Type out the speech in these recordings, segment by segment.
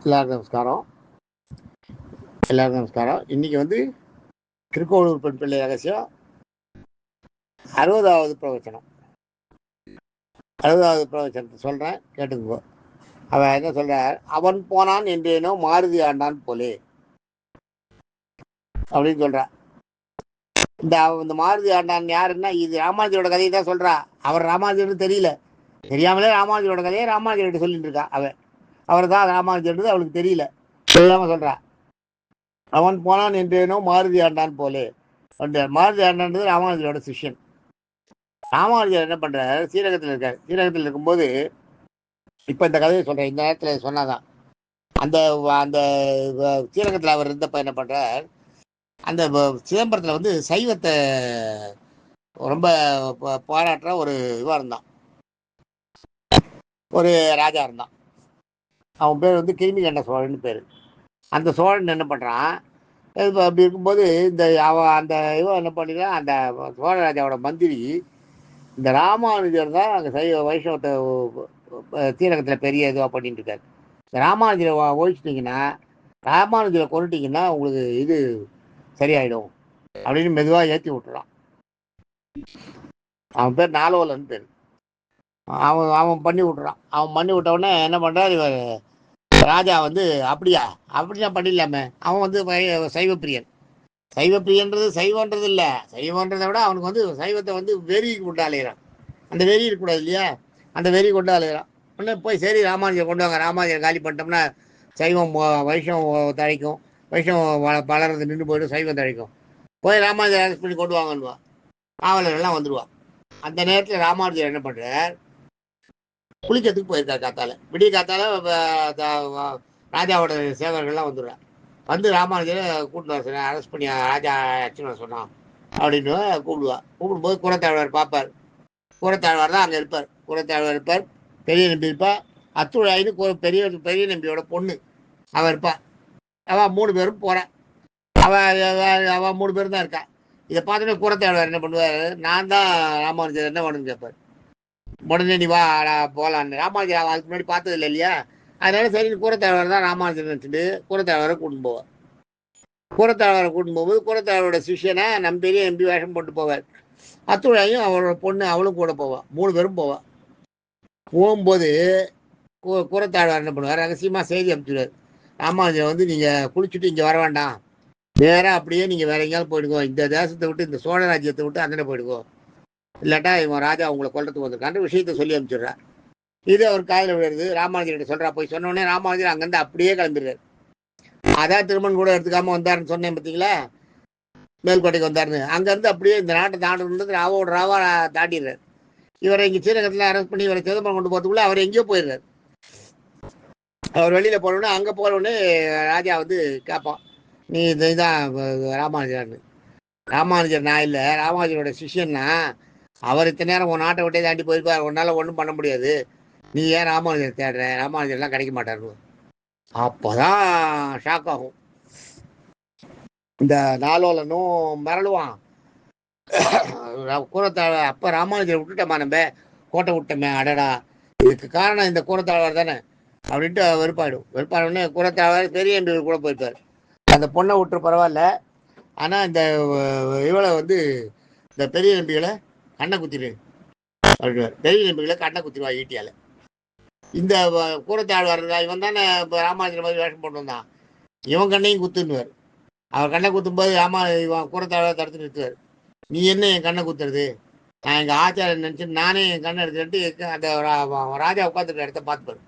எல்லாருக்கும் நமஸ்காரம். எல்லாருக்கும் நமஸ்காரம். இன்னைக்கு வந்து திருக்கோளூர் பெண் பிள்ளை ரகசியம் 60வது பிரவச்சனம். 60வது பிரவச்சனத்தை சொல்கிறேன், கேட்டுக்கோ. அவன் என்ன சொல்கிறார்? அவன் போனான் என்றேனோ மாருதி ஆண்டான் போலே அப்படின்னு சொல்கிறான். இந்த மாருதி ஆண்டான் யாருன்னா, இது ராமானுஜரோட கதையை தான் சொல்கிறா. அவர் ராமானுஜர்னு தெரியல, தெரியாமலே ராமானுஜரோட கதையை ராமானுஜர்கிட்ட சொல்லிட்டு இருக்கா. அவர் தான் ராமானுஜர்ன்றது அவளுக்கு தெரியல, சொல்லாமல் சொல்கிறா. அவன் போனான் என்றேனோ மாருதி ஆண்டான் போலே. மாருதி ஆண்டான்றது ராமானுஜரோட சிஷ்யன். ராமானுஜர் என்ன பண்றாரு? ஸ்ரீரங்கத்தில் இருக்கார். ஸ்ரீரங்கத்தில் இருக்கும்போது இப்போ இந்த கதையை சொல்கிறேன், இந்த நேரத்தில் சொன்னாதான். அந்த அந்த ஸ்ரீரங்கத்தில் அவர் இருந்தப்ப என்ன பண்றார்? அந்த சிதம்பரத்தில் வந்து சைவத்தை ரொம்ப பாராட்டுற ஒரு இவா இருந்தான், ஒரு ராஜா இருந்தான். அவன் பேர் வந்து கிருமிகண்ட சோழன் பேர். அந்த சோழன் என்ன பண்ணுறான்? அப்படி இருக்கும்போது அந்த இவன் என்ன பண்ணிக்கிறான்? அந்த சோழராஜாவோட மந்திரி இந்த ராமானுஜர் தான் அங்கே வைஷ்ணவத்தை ஸ்ரீரங்கத்தில் பெரிய இதுவாக பண்ணிட்டு இருக்காரு. இந்த ராமானுஜரை ஒழிச்சிட்டிங்கன்னா, ராமானுஜரை கொண்டுட்டிங்கன்னா உங்களுக்கு இது சரியாயிடும் அப்படின்னு மெதுவாக ஏற்றி விட்டுறான். அவன் பேர் நாலோலன்னு பேர். அவன் பண்ணி விட்டுறான். அவன் பண்ணி விட்டவுடனே என்ன பண்ணுறாரு இவர் ராஜா வந்து, அப்படின்னா பண்ணிடலாமே. அவன் வந்து சைவப்பிரியன். சைவப்பிரியன்றது சைவன்றது இல்லை, சைவன்றதை விட அவனுக்கு வந்து சைவத்தை வந்து வெறி கொண்டு அலையிறான். அந்த வெறி இருக்கக்கூடாது இல்லையா? அந்த வெறி கொண்டு அலையிறான். உடனே போய் சரி ராமானுஜர் கொண்டு வாங்க, ராமானுஜர் காலி பண்ணிட்டோம்னா சைவம் வைஷ்ணவம் தழைக்கும், வைஷ்ணவம் வளர்றது நின்று போய்டும், சைவம் தழைக்கும். போய் ராமானுஜர் அரெஸ்ட் பண்ணி கொண்டு வாங்கன்னுவா. காவலர்கள்லாம் வந்துடுவா. அந்த நேரத்தில் ராமானுஜர் என்ன பண்ணுறார்? குளிக்கிறதுக்கு போயிருக்கார். காத்தால, விடிய காத்தால ராஜாவோட சேவர்கள்லாம் வந்துடுறார். வந்து ராமானுஜரை கூப்பிட்டு வர சொன்ன, அரெஸ்ட் பண்ணி ராஜா ஆக்சுவலாக சொன்னான் அப்படின்னு கூப்பிடுவா. கூப்பிடும்போது குரத்தாழ்வார் பார்ப்பார். குரத்தாழ்வார் தான் அங்கே இருப்பார். குரத்தாழ்வார் இருப்பார், பெரிய நம்பி இருப்பார், அத்துழாயின்னு பெரிய நம்பியோட பொண்ணு அவள் இருப்பாள். அவள் 3 பேரும் போகிறான். அவள் 3 பேரும் தான் இருக்கா. இதை பார்த்தோன்னே குரத்தாழ்வார் என்ன பண்ணுவார்? நான் தான் ராமானுஜர், என்ன பண்ணுன்னு கேட்பார். உடனே நீ வா போகலான்னு. ராமானுஜர் அவன் அதுக்கு முன்னாடி பார்த்தது இல்லை இல்லையா? அதனால சரி கூரத்தாழ்வார் தான் ராமானுஜர் நினச்சிட்டு கூரத்தாழ்வாரை கூட்டின்னு போவார். கூரத்தாழ்வாரை கூட்டின்னு போகும்போது கூரத்தாழ்வாரோட சிஷியனை பெரிய நம்பி வேஷம் போட்டு போவார். அத்துழையும் அவரோட பொண்ணு அவளும் கூட போவாள். 3 பேரும் போவாள். போகும்போது கூரத்தாழ்வார் என்ன பண்ணுவார்? ரகசியமாக செய்தி அனுப்பிச்சுடுவார். ராமானுஜர் வந்து நீங்கள் குளிச்சுட்டு இங்கே வர வேண்டாம், நேராக அப்படியே நீங்கள் வேற எங்கேயாவது போயிடுங்கோ, இந்த தேசத்தை விட்டு, இந்த சோழ ராஜ்யத்தை விட்டு அங்கே போயிடுங்கோ, இல்லாட்டா இவன் ராஜா உங்களை கொல்றதுக்கு வந்திருக்கான்ற விஷயத்த சொல்லி அனுப்பிச்சுடுறார். இது அவர் காதில் விழுது. ராமானுஜர்கிட்ட சொல்கிறா. போய் சொன்னோடனே ராமானுஜர் அங்கேருந்து அப்படியே கிளம்பிடுறாரு. அதான் திருமணம் கூட எடுத்துக்காமல் வந்தாருன்னு சொன்னேன் பார்த்தீங்களா, மேல்கோட்டைக்கு வந்தாருன்னு. அங்கேருந்து அப்படியே இந்த நாட்டை தாண்டது ராவா தாண்டிடுறாரு. இவரை இங்கே ஸ்ரீரங்கத்தில் அரெஸ்ட் பண்ணி இவரை சிதம்பரம் கொண்டு போகிறதுக்குள்ளே அவர் எங்கேயோ போயிடுறாரு. அவர் வெளியில் போனோடனே, அங்கே போனோடனே ராஜா வந்து கேட்பான், நீ இதுதான் ராமானுஜர்னு. ராமானுஜர் நான் இல்லை, ராமானுஜரோட சிஷியன்னா. அவர் இத்தனை நேரம் உன் நாட்டை விட்டே தாண்டி போயிருப்பார், உன்னால் ஒன்றும் பண்ண முடியாது, நீ ஏன் ராமானுஜர் தேடுற? ராமானுஜர்லாம் கிடைக்க மாட்டாரு. அப்போதான் ஷாக் ஆகும். இந்த நாலோலனும் மிரளுவான். கூரத்தாழ்வார் அப்போ ராமானுஜரை விட்டுட்டோமா, நம்ம கோட்டை விட்டோமே, அடடா இதுக்கு காரணம் இந்த கூரத்தாழ்வார் தானே அப்படின்ட்டு வெறுப்பாடுன்னே கூரத்தாழ்வார் பெரிய நம்பி கூட போயிருப்பார். அந்த பொண்ணை விட்டு பரவாயில்ல, ஆனால் இந்த இவளை வந்து இந்த பெரிய நம்பிகளை கண்ணை குத்திடு அப்படின்வார். பெரிய நம்பிகளை கண்ணை குத்திடுவா ஈட்டியால். இந்த கூரத்தாழ்வார் இவன் தானே இப்போ ராமானுஜர் மாதிரி வேஷம் போட்டு வந்தான், இவன் கண்ணையும் குத்துன்னுவார். அவர் கண்ணை குத்தும்போது இவன் கூரத்தாழ்வார் தடுத்து நிறுத்துவார். நீ என்ன என் கண்ணை குத்துறது? நான் எங்கள் ஆச்சாரம் நினச்சிட்டு நானே என் கண்ணை எடுத்துட்டு அந்த ராஜா உட்காந்துருக்க இடத்த பார்த்துப்பார்.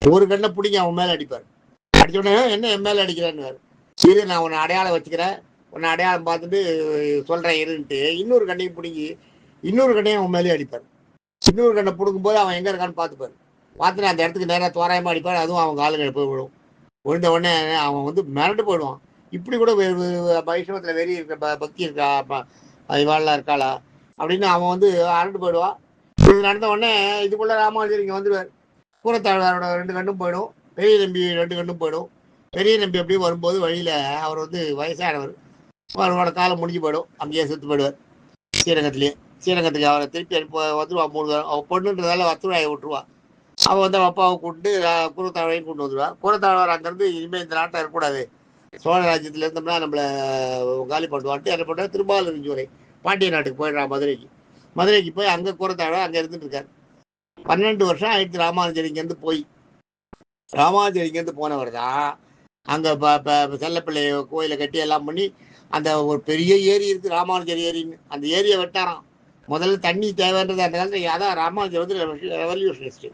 ஒரு கண்ணை பிடிங்க அவன் மேலே அடிப்பார். அடிச்ச உடனே என்ன என் மேலே அடிக்கிறான்னு, இது நான் உன்னை அடையாளம் வச்சுக்கிறேன், உன்னை அடையாளம் பார்த்துட்டு சொல்கிறேன் இருன்ட்டு இன்னொரு கண்ணையும் பிடிங்கி இன்னொரு கண்ணையும் அவன் மேலேயே அடிப்பார். இன்னொரு கண்ணை பிடுங்கும்போது அவன் எங்கே இருக்கான்னு பார்த்துப்பார். பார்த்துட்டு அந்த இடத்துக்கு நேராக தோராயமாக அடிப்பார். அதுவும் அவன் காலுக்கு போய் விழும். விழுந்த உடனே அவன் வந்து மிரண்டு போயிடுவான். இப்படி கூட வைஷ்ணவத்தில் வெறி இருக்க பக்தி இருக்கா, இவாளெலாம் இருக்காளா அப்படின்னு அவன் வந்து அரண்டு போயிடுவான். இது நடந்த உடனே இதுக்குள்ளே ராமானுஜர் இங்கே வந்துடுவார். கூரத்தாழ்வாரோட 2 கண்ணும் போயிடும், பெரிய நம்பி 2 கண்ணும் போயிடும். பெரிய நம்பி அப்படியே வரும்போது வழியில் அவர் வந்து வயசானவர், அவரோட காலம் முடிஞ்சு போயிடும். அங்கேயே செத்து போயிடுவார். ஸ்ரீரங்கத்துக்கு அவரை திருப்பி அனுப்பி வந்துடுவா. 3 பேரும் அவள் பொண்ணுன்றதால வத்துவாயை விட்டுருவா. அவன் வந்து அப்பாவை கூப்பிட்டு குருத்தாழ்வையும் கொண்டு வந்துடுவான். குருத்தாழ்வார் அங்கேருந்து இனிமேல் இந்த நாட்டில் இருக்கக்கூடாது, சோழ ராஜ்யத்தில் இருந்தோம்னா நம்மளை காலி பண்ணுவான்ட்டு என்ன பண்ணுறாரு, திருமாலிருஞ்சோலை பாண்டிய நாட்டுக்கு போயிடுறான் மதுரைக்கு. மதுரைக்கு போய் அங்கே குருத்தாழ்வார் அங்கே இருந்துட்டு இருக்காரு. 12 வருஷம் ஆயிடுச்சு ராமானுஜர் இங்கேருந்து போய். ராமானுஜர் இங்கேருந்து போனவர் தான் அங்கே செல்லப்பிள்ளை கோயிலை கட்டி எல்லாம் பண்ணி அந்த ஒரு பெரிய ஏரி இருக்குது ராமானுஜர் ஏரின்னு, அந்த ஏரியை வெட்டாராம். முதல்ல தண்ணி தேவைன்றது அந்த காலத்தில் அதான் ராமானுஜர் வந்து ரெவல்யூஷனிஸ்ட்.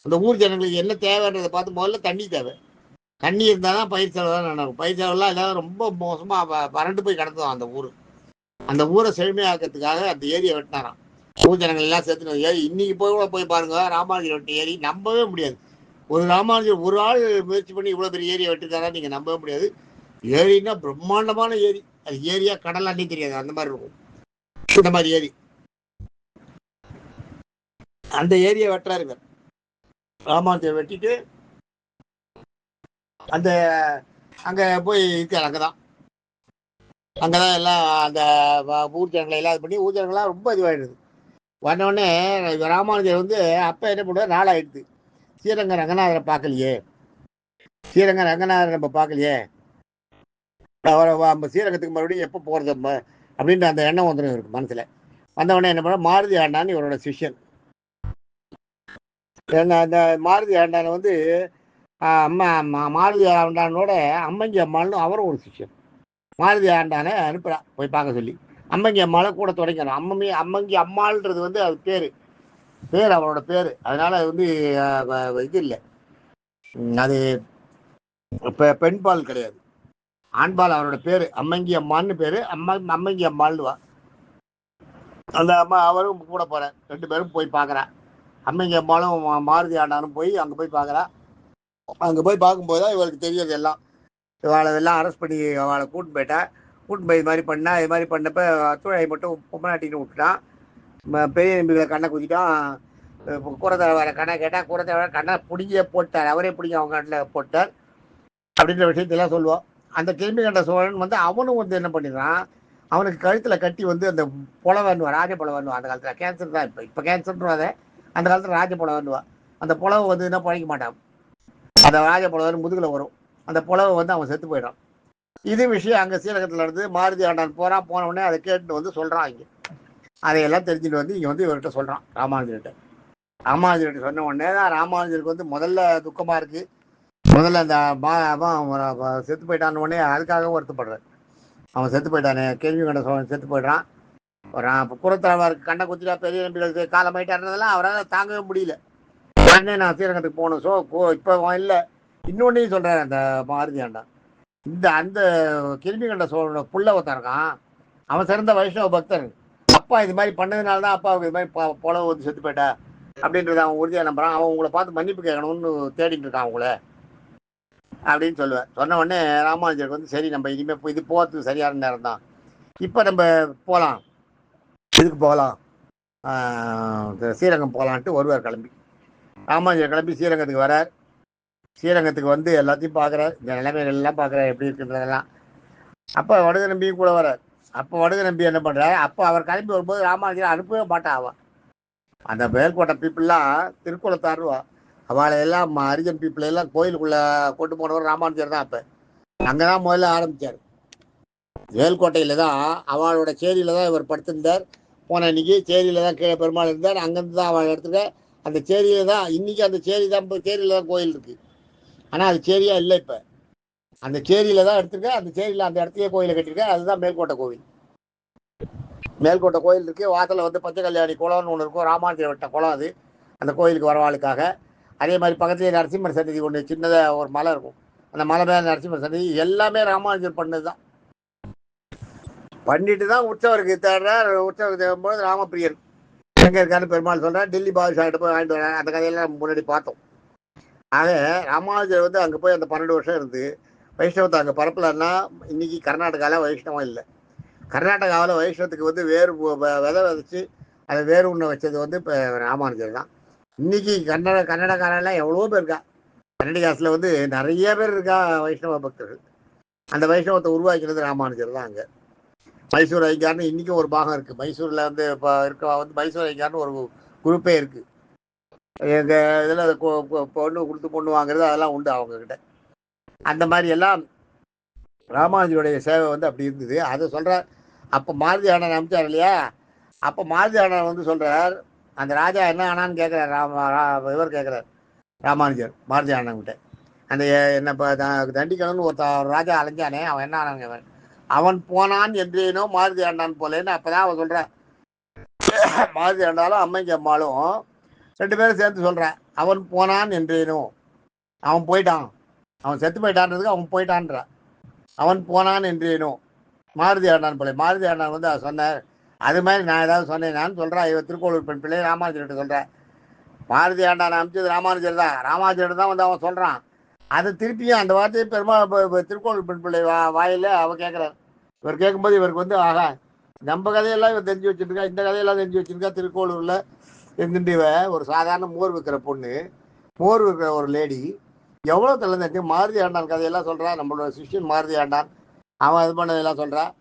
அந்த ஊர் ஜனங்களுக்கு என்ன தேவைன்றதை பார்த்து முதல்ல தண்ணி தேவை. தண்ணி இருந்தால் தான் பயிர் செலவு தான் நடக்கும். பயிர் செலவுலாம் எல்லாம் ரொம்ப மோசமாக வறண்டு போய் கிடந்தோம் அந்த ஊர். அந்த ஊரை செழுமையாக்கிறதுக்காக அந்த ஏரியை வெட்டினாராம். ஊர் ஜனங்கள் எல்லாம் சேர்த்து ஏரி இன்னைக்கு போய் கூட போய் பாருங்க, ராமானுஜர் வெட்ட ஏரி நம்பவே முடியாது. ஒரு ராமானுஜர் ஒரு ஆள் முயற்சி பண்ணி இவ்வளோ பெரிய ஏரியை வெட்டிருக்காரா நீங்கள் நம்பவே முடியாது. ஏரின்னா பிரம்மாண்டமான ஏரி, அது ஏரியா கடல் அண்ணி தெரியாது அந்த மாதிரி இருக்கும். இந்த மாதிரி ஏரி, அந்த ஏரியை வெட்டுறாருங்க ராமானுஜர். வெட்டிட்டு அந்த அங்கே போய் இருக்கார். அங்கதான் எல்லாம் அந்த ஊர் ஜனங்களை எல்லாம் இது பண்ணி ஊர் ஜனங்கள்லாம் ரொம்ப இதுவாகிடுது. வந்தோடனே ராமானுஜர் வந்து அப்போ என்ன பண்ணுவார், நாளாயிடுது. ஸ்ரீரங்க ரங்கநாதரை பார்க்கலையே, ஸ்ரீரங்க ரங்கநாதரை நம்ம பார்க்கலையே, அவரை ஸ்ரீரங்கத்துக்கு மறுபடியும் எப்போ போகிறது அப்படின்ற அந்த எண்ணம் வந்துடும் இருக்கு மனசில். வந்தவொடனே என்ன பண்ண, மாருதி ஆண்டான் இவரோட சிஷ்யன். அந்த மாருதி ஆண்டானை வந்து மாருதி ஆண்டானோட அம்மங்கி அம்மாள்னு அவரும் ஒரு சிஷ்யன். மாருதி ஆண்டானை அனுப்புறா போய் பார்க்க சொல்லி. அம்மங்கி அம்மாவை கூட தொடங்கணும். அம்மங்கி அம்மாள்ன்றது வந்து அது பேர் அவரோட பேர். அதனால அது வந்து இது இல்லை, அது இப்போ பெண்பால் கிடையாது, ஆண்பால். அவரோட பேர் அம்மங்கி அம்மான்னு பேர். அம்மங்கி அம்மாள்னுவா. அந்த அம்மா அவரும் கூட போகிறார். 2 பேரும் போய் பார்க்குறா. அம்மங்கி அம்மாளும் மாருதி ஆண்டானும் போய் அங்கே போய் பார்க்குறா. அங்கே போய் பார்க்கும்போது தான் இவளுக்கு தெரியாது எல்லாம். இவாளை எல்லாம் அரெஸ்ட் பண்ணி அவளை கூட்டின்னு போயிட்டா. கூட்டின்னு போய் இது மாதிரி பண்ணா. இது மாதிரி பண்ணப்போ அத்துழை மட்டும் பொம்மநாட்டின்னு விட்டுட்டான். பெரிய நம்பிகளை கண்ணை குத்திட்டான். கூரத்தலைவரை கண்ணை கேட்டால் கூரத்தலைவரை கண்ணை பிடிங்கியே போட்டார். அவரே பிடிங்க அவங்க கண்ணில் போட்டார் அப்படின்ற விஷயத்தெல்லாம் சொல்லுவோம். அந்த கிருமி கண்ட சோழன் வந்து அவனும் வந்து என்ன பண்ணிடுறான், அவனுக்கு கழுத்தில் கட்டி வந்து அந்த புலவன்னுவா, ராஜ புலவன்னுவா. அந்த காலத்தில் கேன்சர் தான், இப்போ கேன்சர்ன்றத அந்த காலத்தில் ராஜ புலவன்னுவா. அந்த புலவை வந்து என்ன பழிக்க மாட்டான், அந்த ராஜ புலவன் முதுகில் வரும். அந்த புலவை வந்து அவன் செத்து போயிடான். இது விஷயம் அங்கே ஸ்ரீரங்கத்தில் நடந்து மாருதி ஆண்டான் போன உடனே அதை கேட்டுட்டு வந்து சொல்கிறான். இங்கே அதையெல்லாம் தெரிஞ்சுட்டு வந்து இங்கே வந்து இவர்கிட்ட சொல்கிறான் ராமானுஜர்கிட்ட. ராமானுஜர்கிட்ட சொன்ன உடனே தான் ராமானுஜருக்கு வந்து முதல்ல துக்கமாக இருக்குது. முதல்ல அந்த அவன் செத்து போயிட்டான் உடனே அதுக்காக வருத்தப்படுறார். அவன் செத்து போயிட்டானே, கேள்வி கண்ட சோழன் செத்து போயிடுறான். குரத்தாழ்வாருக்கு கண்ணை குத்திட்டா, பெரிய நம்பிகளுக்கு காலமாயிட்டாருன்றதெல்லாம் அவரால் தாங்கவே முடியல. உடனே நான் ஸ்ரீரங்கத்துக்கு போகணும். இப்போ இல்லை, இன்னொன்னையும் சொல்கிறார் அந்த மாருதி ஆண்டான். அந்த கிருமி கண்ட சோழனோட புள்ள ஒருத்தன் இருக்கான், அவன் சிறந்த வைஷ்ணவ பக்தர். அப்பா இது மாதிரி பண்ணதுனால தான் அப்பாவுக்கு இது மாதிரி புலவை வந்து செத்து போயிட்டா அப்படின்றத அவன் உறுதியாக நம்புறான். அவன் உங்களை பார்த்து மன்னிப்பு கேட்கணும்னு தேடிட்டு இருக்கான் உங்களை அப்படின்னு சொல்லுவேன். சொன்ன உடனே ராமானுஜருக்கு வந்து சரி, நம்ம இனிமேல் இது போகிறதுக்கு சரியான நேரம் தான், இப்போ நம்ம போகலாம், இதுக்கு போகலாம், ஸ்ரீரங்கம் போகலான்ட்டு வருவார் கிளம்பி. ராமானுஜர் கிளம்பி ஸ்ரீரங்கத்துக்கு வரார். ஸ்ரீரங்கத்துக்கு வந்து எல்லாத்தையும் பார்க்குறார், இந்த நிலைமைகள் எல்லாம் பார்க்குறார் எப்படி இருக்குன்றதெல்லாம். அப்போ வடுக நம்பியும் கூட வரார். அப்போ வடுக நம்பி என்ன பண்ணுறாரு, அப்போ அவர் கிளம்பி வரும்போது ராமானுஜரை அனுப்பவே மாட்டான். அவன் அந்த மேல்கோட்டை பீப்புளெலாம் திருக்குளத்தாருவா, அவளை எல்லாம் ஹரிஜன் பீப்புளை எல்லாம் கோயிலுக்குள்ளே கொண்டு போனவர் ராமானுஜர் தான். அப்போ அங்கே தான் முதல்ல ஆரம்பித்தார். மேல்கோட்டையில் தான் அவளோட சேரியில் தான் இவர் படுத்திருந்தார். போன அன்றைக்கி சேரியில் தான் கீழே பெருமாள் இருந்தார். அங்கேருந்து தான் அவள் இடத்துல அந்த சேரியில் தான் இன்றைக்கி அந்த சேரியில் தான் கோயில் இருக்குது. ஆனால் அது சேரியாக இல்லை. இப்போ அந்த சேரியில் தான் எடுத்துருக்கேன். அந்த சேரியில் அந்த இடத்தையே கோயிலை கட்டியிருக்கேன். அதுதான் மேல்கோட்டை கோவில். மேல்கோட்டை கோயில் இருக்குது. வாசலில் வந்து பச்சை கல்யாணி குளம்னு ஒன்று இருக்கும், ராமானுஜர் வெட்ட குளம் அது, அந்த கோயிலுக்கு வரவாளுக்காக. அதே மாதிரி பக்கத்துலேயே நரசிம்மர் சன்னதி ஒன்று சின்னதாக ஒரு மலை இருக்கும், அந்த மலை மேலே நரசிம்மர் சன்னதி. எல்லாமே ராமானுஜர் பண்ணது தான். பண்ணிட்டு தான் உற்சவருக்கு தேடுறார். உற்சவருக்கு தேடும்போது ராமப்பிரியன் எங்கே இருக்காருன்னு பெருமாள் சொல்கிறார். டெல்லி பாதுஷாகிட்ட போய் வாங்கிட்டு வரேன். அந்த கதையெல்லாம் நம்ம முன்னாடி பார்த்தோம். ஆக ராமானுஜர் வந்து அங்கே போய் அந்த 12 வருஷம் இருந்து வைஷ்ணவத்தை அங்கே பரப்பலன்னா இன்றைக்கி கர்நாடகாவில் வைஷ்ணவம் இல்லை. கர்நாடகாவில் வைஷ்ணவத்துக்கு வந்து வேறு விதை விதைச்சி அதை வேறு ஒன்று வச்சது வந்து இப்போ ராமானுஜர் தான். இன்றைக்கி கன்னடக்காரெல்லாம் எவ்வளோ பேர் இருக்கா. கன்னடிகாசில் வந்து நிறைய பேர் இருக்கா வைஷ்ணவ பக்தர்கள். அந்த வைஷ்ணவத்தை உருவாக்கினது ராமானுஜர் தான். அங்கே மைசூர் ஐயங்கார்னு இன்றைக்கும் ஒரு பாகம் இருக்குது. மைசூரில் வந்து இப்போ இருக்க வந்து மைசூர் ஐயங்கார்னு ஒரு குரூப்பே இருக்குது. எங்கள் இதில் பொண்ணு கொடுத்து பொண்ணு வாங்குறது அதெல்லாம் உண்டு அவங்கக்கிட்ட. அந்த மாதிரி எல்லாம் ராமானுஜருடைய சேவை வந்து அப்படி இருந்தது. அதை சொல்கிறார். அப்போ மாருதி அண்ணன் அனுப்பிச்சார் இல்லையா, அப்போ மாருதி அண்ணன் வந்து சொல்கிறார், அந்த ராஜா என்ன ஆனான்னு கேட்குறார். இவர் கேட்குறார் ராமானுஜர் மாருதி அண்ணன்கிட்ட. அந்த என்ன இப்போ தண்டிக்கணும்னு ஒரு ராஜா அலைஞ்சானே, அவன் என்ன ஆனாங்க, அவன் போனான் என்றேனோ மாருதி ஆண்டான் போலேன்னு அப்போ தான் அவன் சொல்கிறான். மாருதி ஆண்டாலும் அம்மைக்கு அம்மாளும் 2 பேரும் சேர்ந்து சொல்கிறான், அவன் போனான் என்றேனோ, அவன் போயிட்டான், அவன் செத்து போயிட்டான்றதுக்கு அவன் போயிட்டான்றான். அவன் போனான் என்றேனோ மாருதி ஆண்டான் போல. மாருதி ஆண்டான் வந்து சொன்னார், அது மாதிரி நான் ஏதாவது சொன்னேனான்னு சொல்கிறா. இவன் திருக்கோளூர் பெண் பிள்ளை ராமானுஜர்கிட்ட சொல்கிறேன். மாருதி ஆண்டான் அனுப்பிச்சது ராமானுஜர் தான், ராமானுஜர் தான் வந்து அவன் சொல்கிறான். அது திருப்பியும் அந்த வார்த்தையை திருக்கோளூர் பெண் பிள்ளை வாயில் அவன் கேட்குறாரு. இவர் கேட்கும்போது இவருக்கு வந்து ஆகா, நம்ம கதையெல்லாம் இவர் தெரிஞ்சு வச்சுருக்கா, இந்த கதையெல்லாம் தெரிஞ்சு வச்சுருக்கா. திருக்கோளூரில் இருந்துட்டு ஒரு சாதாரண மோர் விற்கிற பொண்ணு, மோர் விற்கிற ஒரு லேடி, எவ்வளோ தலைந்து மாருதி ஆண்டான் கதையெல்லாம் சொல்கிறான். நம்மளோட சிஷ்யன் மாருதி ஆண்டான் அவன் இது பண்ணதெல்லாம் சொல்கிறான்.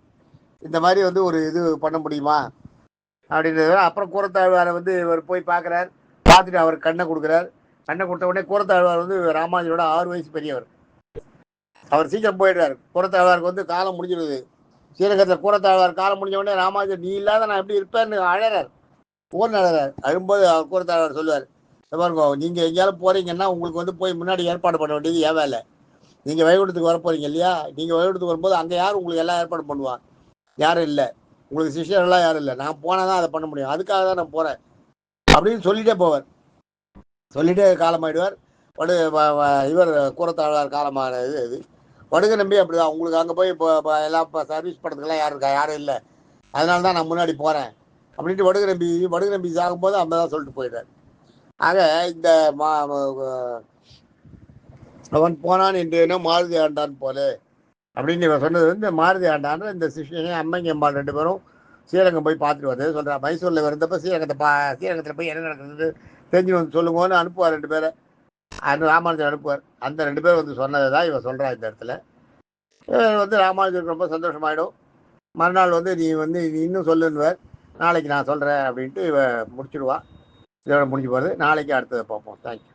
இந்த மாதிரி வந்து ஒரு இது பண்ண முடியுமா அப்படின்றது. அப்புறம் கூரத்தாழ்வாரை வந்து இவர் போய் பார்க்குறார். பார்த்துட்டு அவர் கண்ணை கொடுக்குறார். கண்ணை கொடுத்த உடனே கூரத்தாழ்வார் வந்து ராமானுஜரோட 6 வயசு பெரியவர். அவர் சீக்கிரம் போயிடுறாரு. கூரத்தாழ்வாருக்கு வந்து காலம் முடிஞ்சிடுது. ஸ்ரீரங்கத்தில் கூரத்தாழ்வார் காலம் முடிஞ்ச உடனே ராமானுஜர் நீ இல்லாத நான் எப்படி இருப்பேன்னு அழறார். ஓர் அழறார். அழும்போது கூரத்தாழ்வார் சொல்லுவார், பாருங்க, நீங்கள் எங்கேயாலும் போகிறீங்கன்னா உங்களுக்கு வந்து போய் முன்னாடி ஏற்பாடு பண்ண வேண்டியது ஏன் வேலை? நீங்கள் வைகுண்டத்துக்கு வர போகிறீங்க இல்லையா, நீங்கள் வைகுண்டத்துக்கு வரும்போது அங்கே யார் உங்களுக்கு எல்லாம் ஏற்பாடு பண்ணுவான்? யாரும் இல்லை. உங்களுக்கு சிஷ்யர்கள்லாம் யாரும் இல்லை. நான் போனால் தான் அதை பண்ண முடியும். அதுக்காக தான் நான் போகிறேன் அப்படின்னு சொல்லிகிட்டே போவார். சொல்லிகிட்டே காலமாயிடுவார். இவர் கூரத்தாழ்வார் காலமான இது வடுக நம்பி அப்படிதான். உங்களுக்கு அங்கே போய் இப்போ எல்லாம் இப்போ சர்வீஸ் பண்ணுறதுக்கெல்லாம் யாரும் இருக்கா? யாரும் இல்லை. அதனால தான் நான் முன்னாடி போகிறேன் அப்படின்ட்டு வடுக நம்பி சாகும்போது அந்த தான் சொல்லிட்டு போயிடுறார். ஆக இந்த அவன் போனான் என்றேனோ மாருதி ஆண்டான் போல அப்படின்னு இவன் சொன்னது வந்து மாருதி ஆண்டான் இந்த சிஷ்யனையும் அம்மைங்க அம்மாள் 2 பேரும் ஸ்ரீரங்கம் போய் பார்த்துட்டு வந்தது சொல்கிறான். மைசூரில் இருந்தப்போ ஸ்ரீரங்கத்தில் போய் என்ன நடக்குது தெரிஞ்சு வந்து சொல்லுங்கன்னு அனுப்புவார் 2 பேரை. அந்த ராமானுஜர் அனுப்புவார். அந்த 2 பேர் வந்து சொன்னதை தான் இவன் சொல்கிறான் இந்த இடத்துல. வந்து ராமானுஜருக்கு ரொம்ப சந்தோஷமாயிடும். மறுநாள் வந்து நீ இன்னும் சொல்லுன்னுவார். நாளைக்கு நான் சொல்கிறேன் அப்படின்ட்டு இவன் முடிச்சுடுவான். இதோட முடிஞ்சு போகிறது. நாளைக்கு அடுத்ததை பார்ப்போம். தேங்க்யூ.